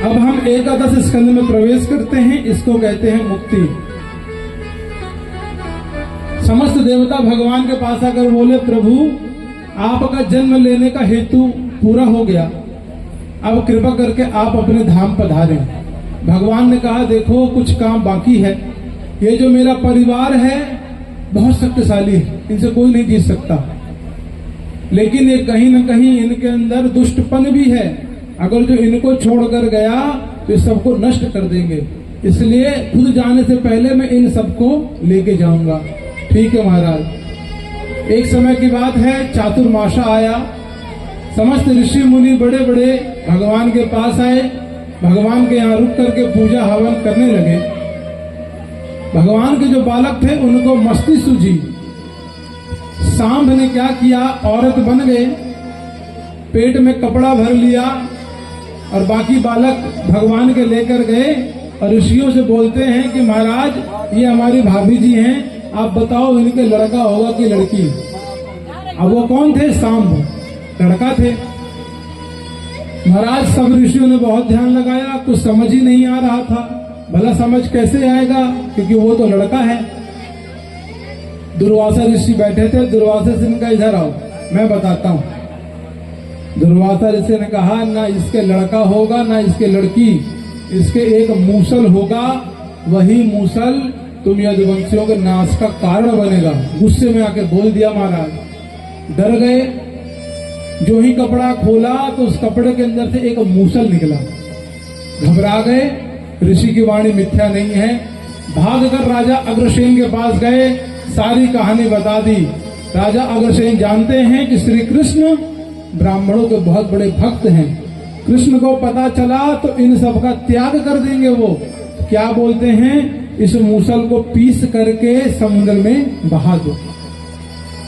अब हम एकादश स्कंद में प्रवेश करते हैं। इसको कहते हैं मुक्ति। समस्त देवता भगवान के पास आकर बोले, प्रभु आपका जन्म लेने का हेतु पूरा हो गया, अब कृपा करके आप अपने धाम पधारें। भगवान ने कहा, देखो कुछ काम बाकी है। ये जो मेरा परिवार है बहुत शक्तिशाली है, इनसे कोई नहीं जीत सकता, लेकिन ये कहीं न कहीं इनके अंदर दुष्टपन भी है। अगर जो इनको छोड़कर गया तो सबको नष्ट कर देंगे, इसलिए खुद जाने से पहले मैं इन सबको लेके जाऊंगा। ठीक है महाराज। एक समय की बात है, चातुर्मासा आया। समस्त ऋषि मुनि बड़े बड़े भगवान के पास आए, भगवान के यहाँ रुक करके पूजा हवन करने लगे। भगवान के जो बालक थे उनको मस्ती सूझी। सांब ने क्या किया, औरत बन गए, पेट में कपड़ा भर लिया और बाकी बालक भगवान के लेकर गए और ऋषियों से बोलते हैं कि महाराज ये हमारी भाभी जी हैं, आप बताओ इनके लड़का होगा कि लड़की। अब वो कौन थे, सांब, लड़का थे। महाराज सब ऋषियों ने बहुत ध्यान लगाया, कुछ समझ ही नहीं आ रहा था। भला समझ कैसे आएगा, क्योंकि वो तो लड़का है। दुर्वासा ऋषि बैठे थे। दुर्वासा से इनका, इधर आओ मैं बताता हूँ। दुर्वासा ऋषि ने कहा, ना इसके लड़का होगा ना इसके लड़की, इसके एक मूसल होगा, वही मूसल तुम यदुवंशियों के नाश का कारण बनेगा। गुस्से में आके बोल दिया महाराज। डर गए। जो ही कपड़ा खोला तो उस कपड़े के अंदर से एक मूसल निकला। घबरा गए। ऋषि की वाणी मिथ्या नहीं है। भागकर राजा अग्रसेन के पास गए, सारी कहानी बता दी। राजा अग्रसेन जानते हैं कि श्री कृष्ण ब्राह्मणों के बहुत बड़े भक्त हैं। कृष्ण को पता चला तो इन सब का त्याग कर देंगे। वो क्या बोलते हैं, इस मूसल को पीस करके समुद्र में बहा दो।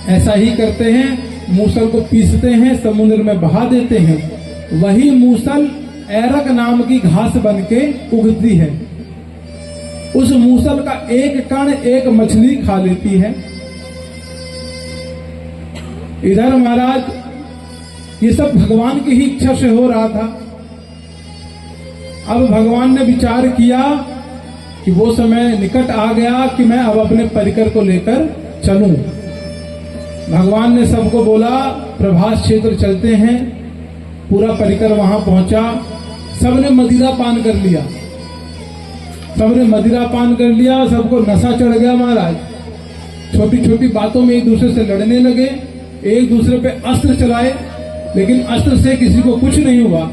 ऐसा ही करते हैं, मूसल को पीसते हैं, समुद्र में बहा देते हैं। वही मूसल ऐरक नाम की घास बनके उगती है। उस मूसल का एक कण एक मछली खा लेती है। इधर महाराज ये सब भगवान की ही इच्छा से हो रहा था। अब भगवान ने विचार किया कि वो समय निकट आ गया कि मैं अब अपने परिकर को लेकर चलूं। भगवान ने सबको बोला, प्रभास क्षेत्र चलते हैं। पूरा परिकर वहां पहुंचा। सबने मदिरा पान कर लिया। सबने मदिरा पान कर लिया, सबको नशा चढ़ गया महाराज। छोटी छोटी बातों में एक दूसरे से लड़ने लगे, एक दूसरे पे अस्त्र चलाए, लेकिन अस्त्र से किसी को कुछ नहीं हुआ।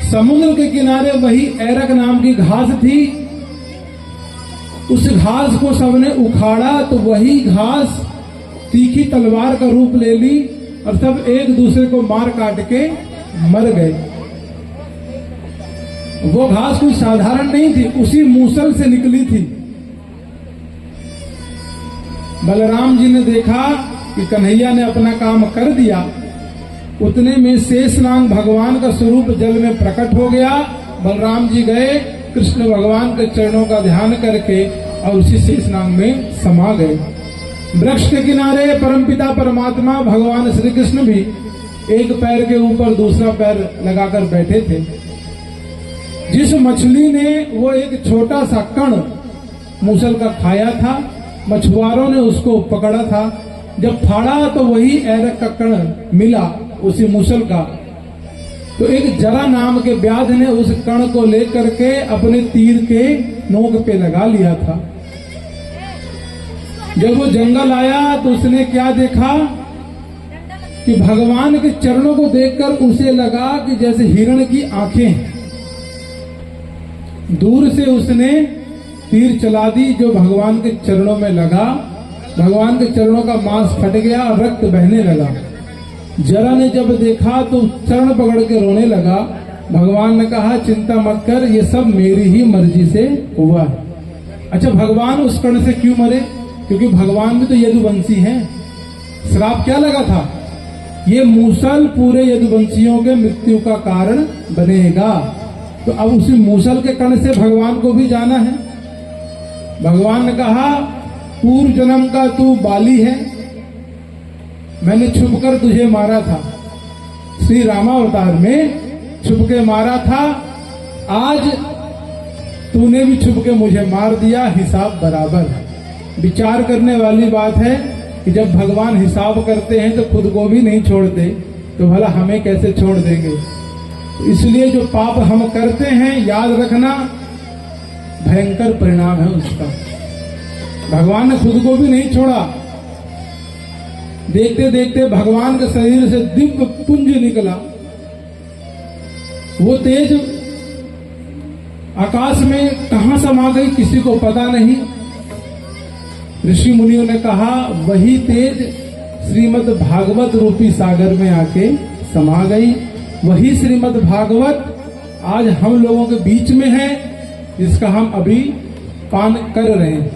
समुद्र के किनारे वही ऐरक नाम की घास थी। उस घास को सबने उखाड़ा तो वही घास तीखी तलवार का रूप ले ली और सब एक दूसरे को मार काट के मर गए। वो घास कोई साधारण नहीं थी, उसी मूसल से निकली थी। बलराम जी ने देखा कि कन्हैया ने अपना काम कर दिया। उतने में शेषनाग भगवान का स्वरूप जल में प्रकट हो गया। बलराम जी गए, कृष्ण भगवान के चरणों का ध्यान करके और उसी शेषनाग में समा गए। वृक्ष के किनारे परमपिता परमात्मा भगवान श्री कृष्ण भी एक पैर के ऊपर दूसरा पैर लगाकर बैठे थे। जिस मछली ने वो एक छोटा सा कण मूसल का खाया था, मछुआरों ने उसको पकड़ा था। जब फाड़ा तो वही ऐरक का कण मिला उसी मूसल का। तो एक जरा नाम के व्याध ने उस कण को लेकर के अपने तीर के नोक पे लगा लिया था। जब वो जंगल आया तो उसने क्या देखा कि भगवान के चरणों को देखकर उसे लगा कि जैसे हिरण की आंखें। दूर से उसने तीर चला दी जो भगवान के चरणों में लगा। भगवान के चरणों का मांस फट गया और रक्त बहने लगा। जरा ने जब देखा तो चरण पकड़ के रोने लगा। भगवान ने कहा, चिंता मत कर, ये सब मेरी ही मर्जी से हुआ है। अच्छा, भगवान उस कण से क्यों मरे? क्योंकि भगवान भी तो यदुवंशी हैं। श्राप क्या लगा था? ये मूसल पूरे यदुवंशियों के मृत्यु का कारण बनेगा। तो अब उसी मूसल के कण से भगवान को भी जाना है। भगवान ने कहा, पूर्व जन्म का तू बाली है, मैंने छुपकर तुझे मारा था। श्री रामावतार में छुप के मारा था। आज तूने भी छुप के मुझे मार दिया, हिसाब बराबर। विचार करने वाली बात है कि जब भगवान हिसाब करते हैं तो खुद को भी नहीं छोड़ते, तो भला हमें कैसे छोड़ देंगे। इसलिए जो पाप हम करते हैं, याद रखना, भयंकर परिणाम है उसका। भगवान ने खुद को भी नहीं छोड़ा। देखते देखते भगवान के शरीर से दिव्य पुंज निकला। वो तेज आकाश में कहां समा गई किसी को पता नहीं। ऋषि मुनियों ने कहा वही तेज श्रीमद् भागवत रूपी सागर में आके समा गई। वही श्रीमद् भागवत आज हम लोगों के बीच में है, जिसका हम अभी पान कर रहे हैं।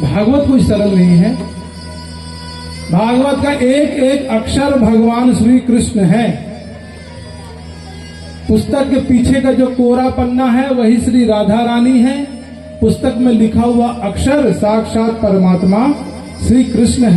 भागवत कुछ सरल नहीं है। भागवत का एक एक अक्षर भगवान श्री कृष्ण है। पुस्तक के पीछे का जो कोरा पन्ना है वही श्री राधा रानी है। पुस्तक में लिखा हुआ अक्षर साक्षात परमात्मा श्री कृष्ण है।